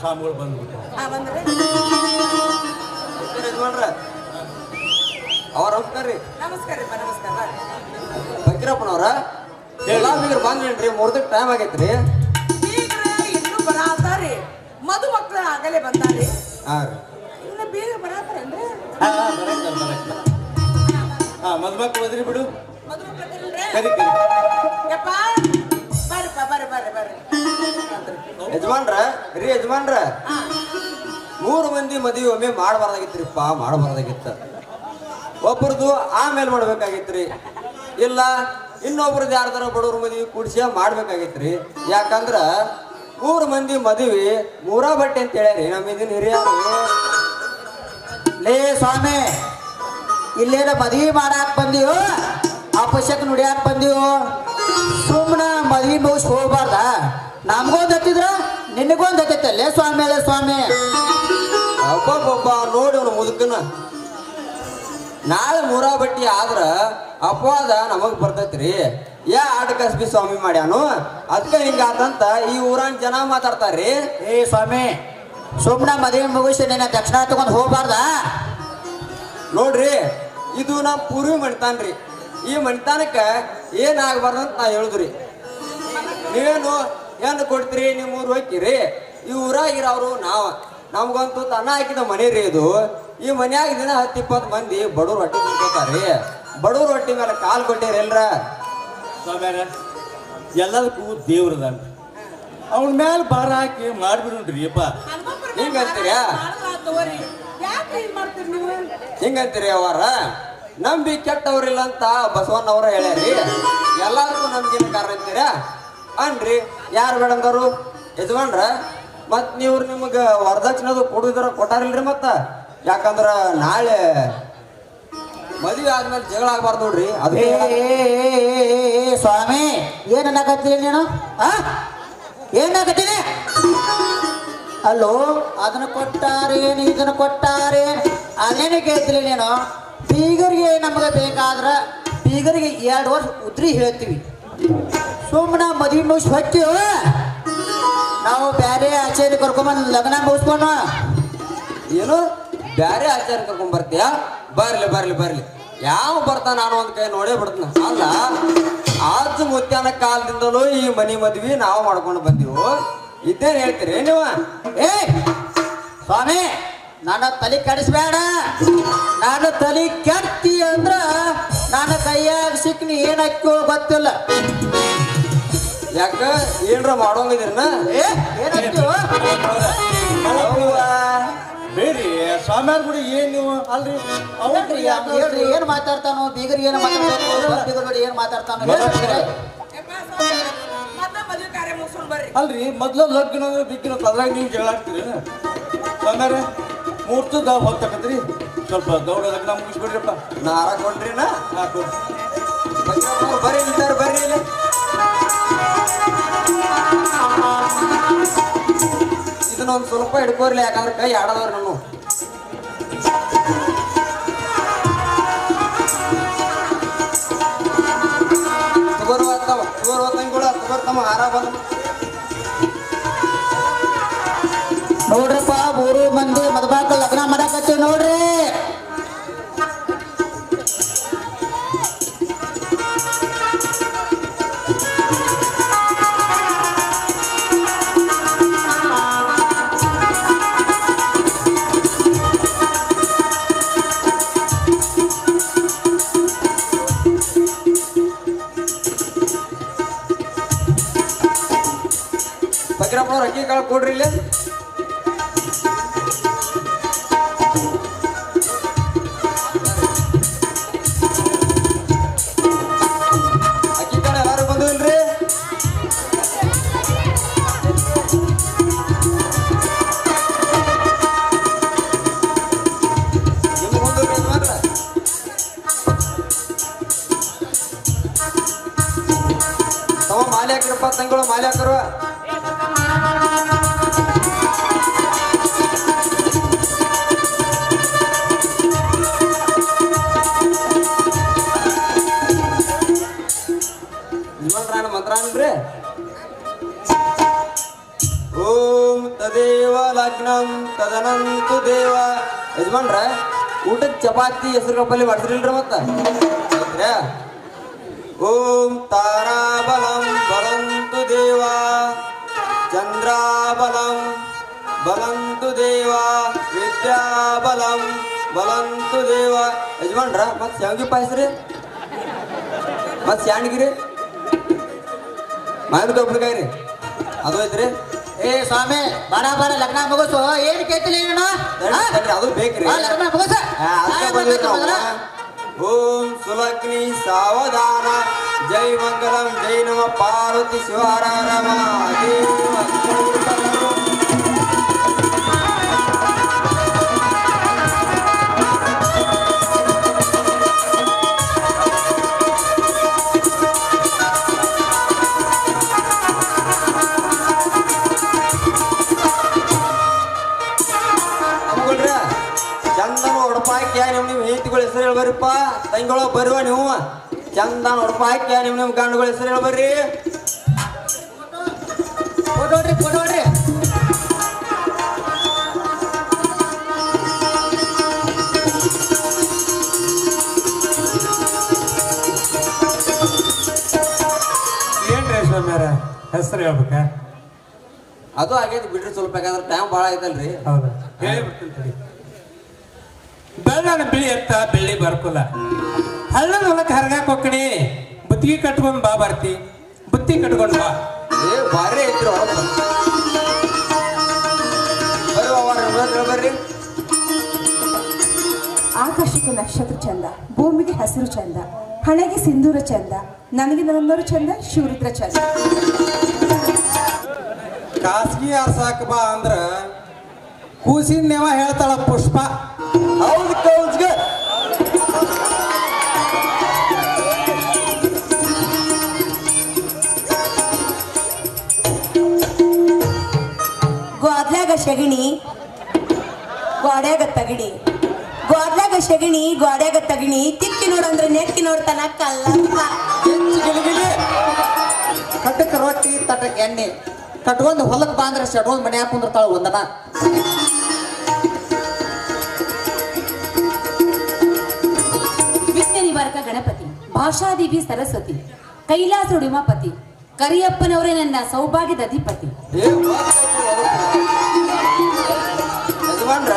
ಸ್ವಾಮಿಗಳು ಬಂದ್ಬಿಟ್ಟು ಬಂದ್ರೆ ಅವ್ರ ನಮಸ್ಕಾರ್ರಿ. ನಮಸ್ಕಾರ ನಮಸ್ಕಾರ. ಫಕೀರಪ್ಪನವ್ರ ಎಲ್ಲಾ ಬೀಗರು ಬಂದ್ರೇನ್ರಿ? ಮೂರ್ದಕ್ಕೆ ಟೈಮ್ ಆಗೈತ್ರಿ. ಇನ್ನೂ ಬರಾತಾರಿ, ಮದುಮಕ್ಳು ಆಗಲೇ ಬಂದಾರಿ. ಇನ್ನು ಬೇಗ ಬರಾತಾರೇನ್ರಿ? ಮದ್ಮಕ್ಳು ಹೋದ್ರಿ ಬಿಡು. ಯಪ್ಪ ಬರ್ರಿ ಯಜಮಾನ್ರ ಯಜಮಾನ್ರ 3 ಮಂದಿ ಮದುವೆ ಒಮ್ಮೆ ಮಾಡಬಾರ್ದಾಗಿತ್ರಿಪ್ಪ, ಮಾಡಬಾರ್ದಾಗಿತ್ತ. ಒಬ್ಬರದು ಆಮೇಲೆ ಮಾಡ್ಬೇಕಾಗಿತ್ರಿ. ಇಲ್ಲ ಇನ್ನೊಬ್ರದ್ದು ಯಾರ್ದಾರ ಬಡವ್ರ ಮದುವೆ ಕೂಡಿಸಿ ಮಾಡ್ಬೇಕಾಗಿತ್ರಿ. ಯಾಕಂದ್ರ 3 ಮಂದಿ ಮದುವೆ 3 ಬಟ್ಟೆ ಅಂತ ಹೇಳ್ಯಾರಿ ನಮ್ಮ ಇದನ್ನ ಹಿರಿಯರು. ಲೇ ಸ್ವಾಮಿ, ಇಲ್ಲೇನ ಮದ್ವಿ ಮಾಡಾಕ್ ಬಂದೀವೋ ಅಪಶಕ್ ನುಡಿಯಾಕ್ ಬಂದೀವೋ? ಸುಮ್ಮನ ಮದ್ವಿ ಮುಗಿಸ್ ಹೋಗ್ಬಾರ್ದ? ನಮ್ಗೊಂದ್ ಹತ್ತಿದ್ರ ನಿನಗೊಂದ್ ಹತ್ತೈತಲ್ಲೇ ಸ್ವಾಮಿ. ಅಲ್ಲೇ ಸ್ವಾಮಿ ಒಬ್ಬೊಬ್ಬ ನೋಡಿ ಅವನು ಮುದುಕನ. ನಾಳೆ 3 ಬಟ್ಟಿ ಆದ್ರ ಅಪವಾದ ನಮಗ್ ಬರ್ತೈತ್ರಿ. ಆಟ ಕಸ್ಬಿ ಸ್ವಾಮಿ ಮಾಡ್ಯಾನು, ಅದಕ್ಕೆ ಹಿಂಗಾತಂತ ಈ ಊರಾನ್ ಜನ ಮಾತಾಡ್ತಾರ್ರಿ. ಏ ಸ್ವಾಮಿ, ಸುಮ್ಮನ ಮದ್ವಿ ಮುಗಿಸಿ ನಿನ್ನ ದಕ್ಷಿಣ ತಗೊಂಡ್ ಹೋಗ್ಬಾರ್ದ? ನೋಡ್ರಿ, ಇದು ನಮ್ಮ ಪೂರ್ವಿ ಮಣಿತಾನ್ರಿ. ಈ ಮಣಿತಾನಕ್ಕೆ ಏನಾಗಬಾರ್ದಂತ ನಾ ಹೇಳುದ್ರಿ. ನೀವೇನು ಹೆಣ್ಣು ಕೊಡ್ತೀರಿ, ನಿಮ್ಮ ಊರು ಹೋಗ್ತೀರಿ. ಈ ಊರಾಗಿರೋರು ನಮ್ಗಂತೂ ತನ್ನ ಹಾಕಿದ ಮನೆ ರೀ ಇದು. ಈ ಮನ್ಯಾಗ ದಿನ 10-20 ಮಂದಿ ಬಡವ್ರ ಹೊಟ್ಟೆ ತಿನ್ಕೋತಾರ್ರಿ. ಬಡವ್ರ ಹೊಟ್ಟಿ ಮೇಲೆ ಕಾಲು ಕೊಟ್ಟಿರಿ ಎಲ್ರ. ಸ್ವಾಮ್ಯಾರ ಎಲ್ಲದಕ್ಕೂ ದೇವ್ರದನ್ರಿ, ಅವನ ಮೇಲೆ ಭಾರ ಹಾಕಿ ಮಾಡ್ಬಿಡ್ರಿ ಅಪ್ಪ. ಹಿಂಗಂತೀರಿ ಹಿಂಗಂತೀರಿ ಅವರ ನಂಬಿ ಕೆಟ್ಟವ್ರಿಲ್ಲ ಅಂತ ಬಸವಣ್ಣವ್ರ ಹೇಳ್ಯಾರಿ. ಎಲ್ಲದಕ್ಕೂ ನಮ್ಗೇನು ಕಾರಣ ಅಂತೀರ ಅನ್ರಿ. ಯಾರು ಬೇಡಂದರು ಯಜಮಾನ್ರ? ಮತ್ ನೀವು ನಿಮಗೆ ವರದಕ್ಷಿಣದು ಕೊಡುದ್ರ ಕೊಟ್ಟಾರಿಲ್ರಿ? ಮತ್ತ ಯಾಕಂದ್ರ ನಾಳೆ ಮದುವೆ ಆದ್ಮೇಲೆ ಜಗಳ ಆಗ್ಬಾರ್ದು ನೋಡ್ರಿ. ಅದೇ ಸ್ವಾಮಿ, ಏನನ್ನಾಕತ್ತೀನಿ ನೀನು? ಏನಾಕತ್ತೀನಿ? ಅಲ್ಲೋ, ಅದನ್ನ ಕೊಟ್ಟಾರೇನು ಇದನ್ನ ಕೊಟ್ಟಾರೇನು ಅದೇನು ಕೇಳ್ತೀನಿ ನೀನು? ಬೀಗರಿಗೆ ನಮಗೆ ಬೇಕಾದ್ರ ಬೀಗರಿಗೆ 2 ವರ್ಷ ಉದ್ರಿ ಹೇಳ್ತೀವಿ. ಸುಮ್ಮನ ಮದುವೆ ಮುಗಿಸಿ ಹೊಕ್ಕಿವ ನಾವು ಬೇರೆ ಆಚಾರ್ಯ ಕರ್ಕೊಂಬಂದು ಲಗ್ನ ಮುಗಿಸ್ಕೊಂಡು. ಏನು ಬ್ಯಾರೆ ಆಚಾರ ಕರ್ಕೊಂಡ್ ಬರ್ತೀಯ? ಬರ್ಲಿ ಯಾವ ಬರ್ತಾನ? ನಾನು ಒಂದ್ ಕೈ ನೋಡೇ ಬಿಡ್ತಾನ. ಅಲ್ಲ, ಆಜು ಮುತ್ಯಾನ ಕಾಲದಿಂದಲೂ ಈ ಮನಿ ಮದ್ವಿ ನಾವು ಮಾಡ್ಕೊಂಡು ಬಂದೀವು. ಇದೇನ್ ಹೇಳ್ತೀರಿ ನೀವು? ಏ ಸ್ವಾಮಿ, ನನ್ನ ತಲೆ ಕೆಡಿಸ್ಬೇಡ. ನಾನು ತಲೆ ಕೆಡ್ತಿ ಅಂದ್ರ ನನ್ನ ಕೈಯಾಗ ಸಿಕ್ನಿ ಏನ್ ಹಾಕೋ ಗೊತ್ತಿಲ್ಲ. ಯಾಕ ಏನ್ರ ಮಾಡೋಂಗಿದ್ದೀರನ? ಬೇರಿ ಸ್ವಾಮ್ಯಾರ ಗುಡಿ ಏನ್ ನೀವು ಅಲ್ರಿ? ಹೇಳ್ರಿ, ಏನ್ ಮಾತಾಡ್ತಾನೋ? ಬೀಗರಿಗೆ ಏನ್ ಮಾತಾಡ್ತಾನೋ? ಏನ್ ಮಾತಾಡ್ತಾನೋ? ಮದುವೆ ಕಾರ್ಯ ಮುಗಿಸ್ಕೊಂಡು ಬರ್ರಿ. ಅಲ್ರಿ, ಮೊದ್ಲು ಲಗ್ನ ಬಿಗ್ಗಿನ ಅದ್ರಾಗ ನೀವು ಜಗಳಾಡ್ತೀರಿ. ಸ್ವಾಮ್ಯಾರ ಮುಹೂರ್ತದ ಹೊತ್ತಕತ್ರಿ, ಸ್ವಲ್ಪ ಗೌಡ ಲಗ್ನ ಮುಗಿಸ್ಬಿಡ್ರಿಪ್ಪ. ನಾರ ಕೊಟ್ರಿನ? ಬರ್ರಿ ನಿಂತಾರ, ಬರ್ರಿ ಇಲ್ಲಿ. ಇದನ್ನೊಂದು ಸ್ವಲ್ಪ ಹಿಡ್ಕೋರ್ಲಿ, ಯಾಕಂದ್ರೆ ಕೈ ಆಡದವ್ರಿ ನಾನು. ತಗೋರ್ತಮ್ಮ ಹಾರ ಬಂದು ನೋಡ್ರಪ್ಪ, 3 ಮಂದಿ ಮದುಮಕ್ಳು ಲಗ್ನ ಮಾಡಕತ್ತೀವಿ ನೋಡ್ರಿ. ಫಕೀರಪ್ಪನವ್ರು ಅಕ್ಕಿ ಕಾಳು ಕೊಡ್ರಿ ಇಲ್ಲಿ. ಅಕ್ಕಿ ಕಾಳು ಎಲ್ಲಾರು ಬಂದಿಲ್ರಿ? ಇನ್ನು ಬಂದಿಲ್ರಿ ಮಾತ್ರ. ತಮ್ಮ ಮಾಲೆ ಹಾಕಿರಪ್ಪ, ತಂಗಳು ಮಾಲೆ ಹಾಕರು. ಮಂತ್ರ ಅನ್ರಿ. ಓಂ ತದೇ ದೇವ ಲಗ್ನಂ ತದನಂತು ದೇವ. ಯಜಮಾನ್ರ ಊಟಕ್ಕೆ ಚಪಾತಿ ಹೆಸರು ಪಲ್ಯ ಮಾಡ್ತಿರಿಲ್ರಿ ಮತ್ತ ಐತ್ರ್ಯಾ? ಓಂ ತಾರಾಬಲಂ ಬಲಂತು ದೇವ ಚಂದ್ರಾಬಲಂ ಬಲಂತು ದೇವ ವಿದ್ಯಾಬಲಂ ಬಲಂತು ದೇವ. ಯಜಮಾನ್ರ ಮತ್ ಶಾವಿಗೆ ಪಾಯಸ ರೀ, ಮತ್ ಶಾಂಡ್ಗಿರಿ, ಮಾವಿನಕಾಯಿ ಉಪ್ಪಿನಕಾಯಿ ರೀ, ಅದು ಐತ್ರಿ. ಏ ಸ್ವಾಮಿ ಬರ ಬರ ಲಗ್ನ ಮುಗಿಸು. ಏನ್ ಕೇಳ್ತಿಲ್ಲ ನೀನು? ಅದು ಬೇಕ್ರಿ. ಲಗ್ನ ಮುಗಿಸ. ಓಂ ಸುಲಗ್ನಿ ಸಾವಧಾನ ಜೈ ಮಂಗಲಂ ಜೈ ನಮ ಪಾರ್ವತಿ ಶಿವಾರಾಮ. ಚಂದನ ಹೊಡಪಾಕ್ಯ ನೀವು ಹೆಂಡತಿಗಳ ಹೆಸರು ಹೇಳ್ಬರ್ರಿಪ್ಪ. ತಂಗಿಗಳ ಬರುವ ನೀವು ಚಂದನ ಹೊಡಪಾಕ್ಯ ನಿಮ್ಮ ಗಂಡುಗಳ ಹೆಸರು ಹೇಳ್ಬರ್ರಿ. ಕೊಡೋಡ್ರಿ ಕೊಡೋಡ್ರಿ. ಏನ್ರಿ ಸ್ವಾಮ್ಯಾರ ಹೆಸರು ಹೇಳ್ಬೇಕ? ಅದು ಆಗೈತಿ ಬಿಡ್ರಿ, ಸ್ವಲ್ಪ ಯಾಕಂದ್ರೆ ಟೈಮ್ ಭಾಳ ಐತಲ್ರಿ. ಹೌದಾ, ಹೇಳಿ ಬಿಡ್ತೀನಿ. ಬೆಳ್ಳನ ಬಿಳಿ ಎತ್ತ ಬೆಳ್ಳಿ ಬರ್ಕೊಲ್ಲ, ಹಳ್ಳದ ಹೊಲಕ್ಕೆ ಹರಗಾಕ್ ಹೋಗ್ಕಣಿ, ಬುತ್ತಿಗೆ ಕಟ್ಕೊಂಡ್ ಬಾ ಬರ್ತಿ, ಬುತ್ತಿ ಕಟ್ಕೊಂಡ್ ಬಾ. ಏ ಭಾರಿ ಐತ್ರಿ ಬರ್ರಿ. ಆಕಾಶಕ್ಕೆ ನಕ್ಷತ್ರ ಚಂದ, ಭೂಮಿಗೆ ಹಸಿರು ಚಂದ, ಹಣೆಗೆ ಸಿಂಧೂರ ಚಂದ, ನನಗೆ ನನ್ನವರು ಚಂದ, ಶಿವರುದ್ರ ಚಂದ. ಖಾಸಗಿ ಆರ್ಸಾಕ ಬಾ ಅಂದ್ರ ಕೂಸಿನ ನೇವ ಹೇಳ್ತಾಳ ಪುಷ್ಪ. ಹೌದು ಕೌಜ್ಗ ಗೋದ್ಲಾಗ ಶಗಣಿ ಗೋಡ್ಯಾಗ ತಗಣಿ, ಗೋದ್ಲಾಗ ಶಗಣಿ ಗೋಡ್ಯಾಗ ತಗಣಿ, ತಿಕ್ಕಿ ನೋಡಂದ್ರೆ ನೆಕ್ಕಿ ನೋಡ್ತಾನ ಕಲ್ಲಪ್ಪ. ಕಟ್ಟಕ್ಕೆ ರೊಟ್ಟಿ ತಟ್ಟಕ್ಕೆ ಎಣ್ಣೆ ಕಟ್ಕೊಂಡು ಹೊಲಕ್ಕೆ ಬಾಂದ್ರೆ ಶಟ್ಕೊಂಡ್ ಮನೆ ಹಾಕೊಂಡಿರ್ತಾಳ ಒಂದನ. ವಿಘ್ನ ನಿವಾರಕ ಗಣಪತಿ, ಭಾಷಾದೇವಿ ಸರಸ್ವತಿ, ಕೈಲಾಸ ಉಡಿಮಾಪತಿ, ಕರಿಯಪ್ಪನವರೇ ನನ್ನ ಸೌಭಾಗ್ಯದ ಅಧಿಪತಿ. ಯಜಮಾನ್ರ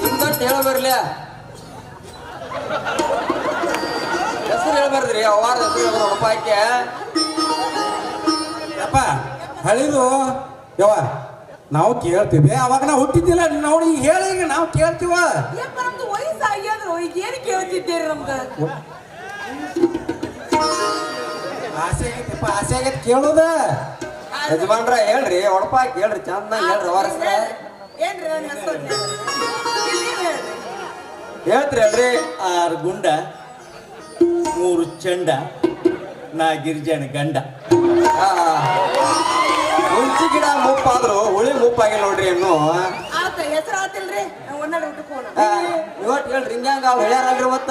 ನಿಮ್ದೊಟ್ಟು ಹೇಳ ಬರ್ಲಿ, ಹೆಸರು ಹೇಳ್ಬಾರ್ದ್ರಿ. ಅವಾರ ಹೆಸರು ಹೊಡಪಾಕ್ಯ ಯಪ್ಪ ಹಳಿದು ಯವ್ವ ನಾವು ಕೇಳ್ತೀವಿ. ಅವಾಗ ನಾವು ಹುಟ್ಟಿದ್ದಿಲ್ಲ ನೋಡಿ, ಈಗ ಹೇಳಿ ಈಗ ನಾವು ಕೇಳ್ತೀವ. ನಮ್ದು ವಯಸ್ಸಾಗ್ಯಾದ್ರು ಈಗ ಏನು ಕೇಳ್ತಿದ್ದೀರಿ ನಮ್ದು? ಆಸೆ ಆಗೈತಿಪ್ಪ, ಆಸೆ ಆಗೈತಿ ಕೇಳೋದ. ಯಜಮಾನ್ರ ಹೇಳ್ರಿ, ಹೊಡಪಾಕ್ ಹೇಳ್ರಿ, ಚಂದ ಹೇಳ್ರಿ. ಅವಾರ ಏನ್ರಿ ನನ್ನ ಹೆಸರು? ಹೇಳ್ತ್ರಿ ಅಲ್ರಿ. 6 ಗುಂಡ 3 ಚಂಡ ನಾ ಗಿರಿಜನ ಗಂಡ. ಹುಂಚಿ ಗಿಡ ಮುಪ್ಪಾದ್ರು ಹುಳಿ ಮುಪ್ಪಾಗಿಲ್ಲ ನೋಡ್ರಿ. ಇನ್ನು ಆತ ಹೆಸರು ಆತಿಲ್ರಿ, ಒಂದೆರಡು ಊಟಕ್ಕೆ ಹೋಗೋಣ. ಇವತ್ತು ಹೇಳ್ರಿ ಹಿಂಗ್ಯಾಂಗ ಹೇಳ್ಯಾರಲ್ರಿ ಮತ್ತ.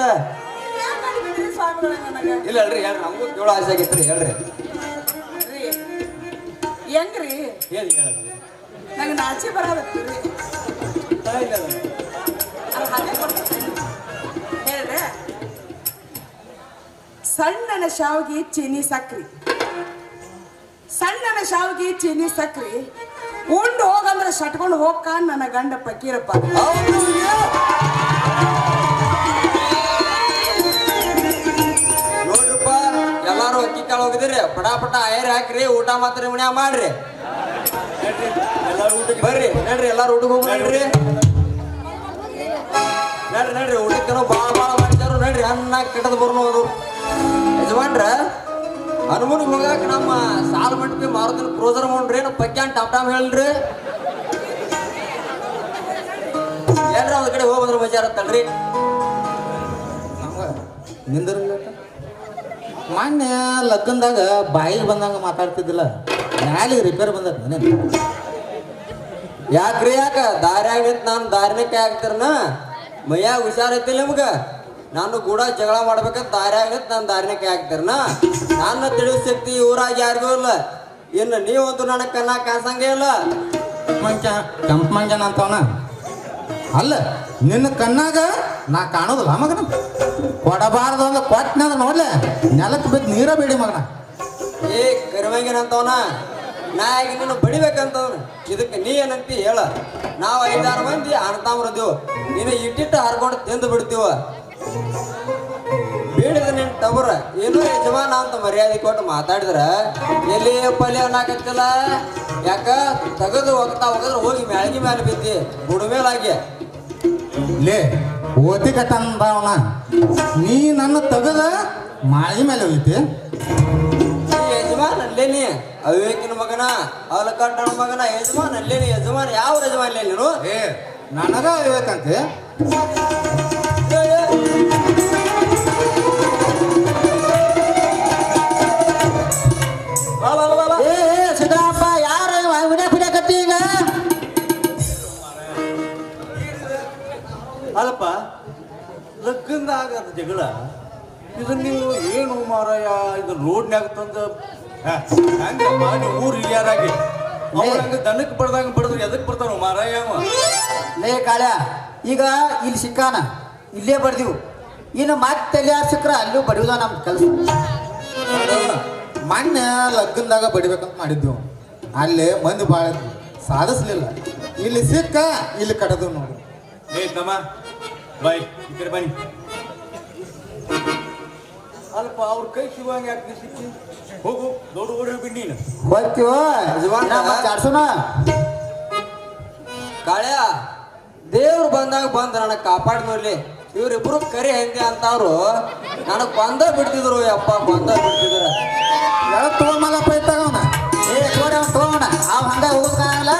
ಸ್ವಾಮಿಗಳ ನನಗೆ ಇಲ್ಲ ಅಲ್ರಿ ಹೇಳ್ರಿ, ನಮಗೂ ಕೇಳೋ ಆಸೆ ಆಗೈತ್ರಿ. ಹೇಳ್ರಿ ಹೆಂಗ್ರಿ? ಹೇಳಿ ಹೇಳಿ ನಂಗೆ ನಾಚಿ ಬರೋದತ್ತೀರಿ. ಹೇಳ್ರೆ, ಸಣ್ಣನ ಶಾವಿಗೆ ಚೀನಿ ಸಕ್ರಿ, ಸಣ್ಣನ ಶಾವಿಗೆ ಚೀನಿ ಸಕ್ರಿ ಉಂಡು ಹೋಗಂದ್ರೆ ಸಟ್ಕೊಂಡು ಹೋಗ್ಕ ನನ್ನ ಗಂಡ ಪಕ್ಕೀರಪ್ಪ. ನೋಡ್ರಪ್ಪ, ಎಲ್ಲಾರು ಅಕ್ಕಿ ಕಾಳು ಹೋಗಿದ್ರಿ, ಪಟ ಪಟ ಐರ್ ಹಾಕ್ರಿ, ಊಟ ಮಾತ್ರ ಮನ್ಯಾಗ ಮಾಡ್ರಿ. ಎಲ್ಲರೂ ಊಟಕ್ಕೆ ಬರ್ರಿ ನಡ್ರಿ, ಎಲ್ಲಾರು ಊಟಕ್ಕೆ ಹೋಗಿ ನಡ್ರಿ. ನಡ್ರಿ ನಡ್ರಿ, ಊಟಕ್ಕೇನೋ ಭಾಳ ಭಾಳ ಮಾಡ್ತಾರ ನಡ್ರಿ. ಅನ್ನ ಕೆಟ್ಟದ ಬರ್ನೋದು. ಯಜಮಾನ್ರ ಹನುಮನಿಗೆ ಹೋಗಾಕ ನಮ್ಮ ಸಾಲ ಮಟ್ಟಿಗೆ ಮಾರುದಿನ ಕ್ರೋಸರ್ ಮಾಡ್ರಿ, ನಮ್ಮ ಪಕ್ಯಾನ್ ಟಾಪ್ ಟಾಪ್ ಹೇಳ್ರಿ. ಏನ್ರ ಒಂದ್ ಕಡೆ ಹೋಗಿ ಬಂದ್ರೆ ಮಜಾ ಇರತ್ತಲ್ರಿ. ನಿಂದ್ರಲ್ಲ ಮೊನ್ನೆ ಲಗ್ನದಾಗ ಬಾಯಿಗೆ ಬಂದಂಗ ಮಾತಾಡ್ತಿದ್ದಿಲ್ಲ, ಮ್ಯಾಲಿಗೆ ರಿಪೇರ್ ಬಂದ. ಯಾಕ್ರಿ ಯಾಕ ದಾರ್ಯಾಗ ನಿಂತ ನಾನು ದಾರಿನಕ್ಕೆ ಆಗ್ತಾರನ ಮೈಯಾಗ ಹುಷಾರೈತಿಲ್ಲ ನಿಮ್ಗ. ನಾನು ಕೂಡ ಜಗಳ ಮಾಡ್ಬೇಕಂತ ದಾರ್ಯಾಗ ನಿಂತ ನಾನು ದಾರಿನಕ್ಕೆ ಆಗ್ತಾರನ. ನನ್ನ ತಿಳಿದ ಶಕ್ತಿ ಊರಾಗ ಯಾರಿಗೂ ಇಲ್ಲ. ಇನ್ನು ನೀವಂತೂ ನನಗೆ ಕಣ್ಣ ಕಾಸಂಗೇ ಇಲ್ಲ. ಕೆಂಪ ಮಂಜನ ಅಂತವನ ಅಲ್ಲ ನಿನ್ನ ಕಣ್ಣಾಗ ನಾ ಕಾಣೋದಿಲ್ಲ ಮಗನ ಕೊಡಬಾರ್ದು ಅಂದ್ರೆ ಕೊಟ್ಟನ ನೋಡ್ಲೆ ನೆಲಕ್ಕೆ ಬಿದ್ದು ನೀರ ಬೇಡಿ ಮಗನ ಏ ಕರಿವಂಗಿನಂತವನ ನಾ ಈಗ ನಿನ್ನ ಬಡಿಬೇಕಂತವನು ಇದಕ್ಕೆ ನೀ ಏನಂತಿ ಹೇಳ ನಾವು 5-6 ಮಂದಿ ಅಣ್ತಾಮ್ರದೇವು ನೀನು ಇಟ್ಟಿಟ್ಟು ಹರ್ಕೊಂಡು ತಿಂದು ಬಿಡ್ತೀವ ಬೇಡಿದ ನಿನ್ ಟಬರ ಏನೋ ಯಜಮಾನ ಅಂತ ಮರ್ಯಾದೆ ಕೊಟ್ಟು ಮಾತಾಡಿದ್ರ ಎಲ್ಲಿ ಪಲ್ಯ ಅನ್ನಕತ್ತಿಲ್ಲ ಯಾಕ ತೆಗೆದು ಹೋಗಿದ್ರೆ ಹೋಗಿ ಮ್ಯಾಳ್ಗಿ ಮೇಲೆ ಬಿದ್ದಿ ಬುಡಮೇಲಾಗಿ ಲೇ ಓತಿ ಕಟ್ಟಂದವನ ನೀ ನನ್ನ ತೆಗದ ಮಾಳಿ ಮೇಲೆ ಹೋಯ್ತಿ ಯಜಮಾನ್ ಅಲ್ಲೇನಿ ಅವಿವೇಕಿನ ಮಗನ ಅವಲಕಟ್ಟಣ ಮಗನ ಯಜಮಾನ್ ಅಲ್ಲೇನಿ ಯಜಮಾನ್ ಯಾವ ಯಜಮಾನ್ ಅಲ್ಲೇ ನೀನು ಏ ನನಗ ಹೇಳ್ಬೇಕಂತೆ ಏ ಸಿದ್ದಪ್ಪ ಯಾರ ಬಿಡಕತ್ತಿ ಈಗ ಅಲ್ಲಪ್ಪ ಲಗ್ಗಂದ ಆಗದ ಜಗಳ ಇದನ್ನ ನೀವು ಏನು ಮಾರಾಯ ಇದು ರೋಡ್ನ್ಯಾಗ ತಂದು ಹಂಗಪ್ಪ ನೀವು ಊರು ಹಿರಿಯರಾಗಿ ಹಂಗ ದನಕ್ಕೆ ಬಡ್ದಂಗ ಬಡದ್ರೆ ಎದಕ್ ಬರ್ತಾನ ಮಾರಾಯ ಅವ ಲೇ ಕಾಳ್ಯ ಈಗ ಇಲ್ಲಿ ಸಿಕ್ಕಾನ ಇಲ್ಲೇ ಬಡ್ದಿವು ಇನ್ನು ಮತ್ತೆ ಯಾರು ಸಿಕ್ಕ್ರ ಅಲ್ಲೂ ಬಡಿಯೋದ ನಮ್ಮ ಕೆಲಸ ಮೊನ್ನೆ ಲಗ್ನದಾಗ ಬಡಿಬೇಕಂತ ಮಾಡಿದ್ವು ಅಲ್ಲೇ ಮಂದಿ ಭಾಳ ಸಾಧಿಸ್ಲಿಲ್ಲ ಇಲ್ಲಿ ಸಿಕ್ಕ ಇಲ್ಲಿ ಕಟ್ಟದು ನೋಡಿ ಏ ತಮ್ಮ ಬಾಯ್ ಈ ಕಡೆ ಬನ್ನಿ ಅಲ್ಪ ಅವ್ರ ಕೈ ಸಿಗುವಂಗ ಯಾಕೆ ಸಿಕ್ಕಿ ಹೋಗು ದೊಡ್ಡ ಓಡಿ ಬಿಡಿ ನೀನು ಹೋಗ್ತೀವೋ ಯಜಮಾನ. ಚಾಡ್ಸೋಣ ಕಾಳ್ಯ ದೇವ್ರು ಬಂದಾಗ ಬಂದ್ ನನಗೆ ಕಾಪಾಡ್ ನೋಡ್ಲಿ ಇವ್ರಿಬ್ರು ಕರಿ ಹೆಂಗೆ ಅಂತವ್ರು ನನಗ್ ಬಂದ ಬಿಡ್ತಿದ್ರು ಯಪ್ಪ ಬಂದ ಬಿಡ್ತಿದ್ರ ಎಲ್ಲ ತಗೊಂಬಲ್ಲಪ್ಪ ಇತ್ತಾಗವನ ಏ ತೋರಿ ಅವ್ನು ತಗೋಣ ಅವ್ ಹಂಗ ಹೋಗೋದಾಗಲ್ಲ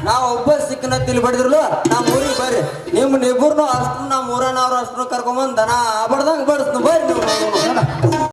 ನಾವ್ ಒಬ್ಬ ಸಿಕ್ಕನ ತಿಳಿ ಬಡಿದ್ರಲ್ಲ ನಮ್ಮ ಊರಿಗೆ ಬರ್ರಿ ನಿಮ್ಮನ್ನಿಬ್ಬರನ್ನು ಅಷ್ಟು ನಮ್ಮ ಊರನವ್ರು ಅಷ್ಟು ಕರ್ಕೊಂಬಂದ್ ದನ ಬಡ್ದಂಗ ಬಡಿಸ್ನು ಬರ್ರಿ ನೀವು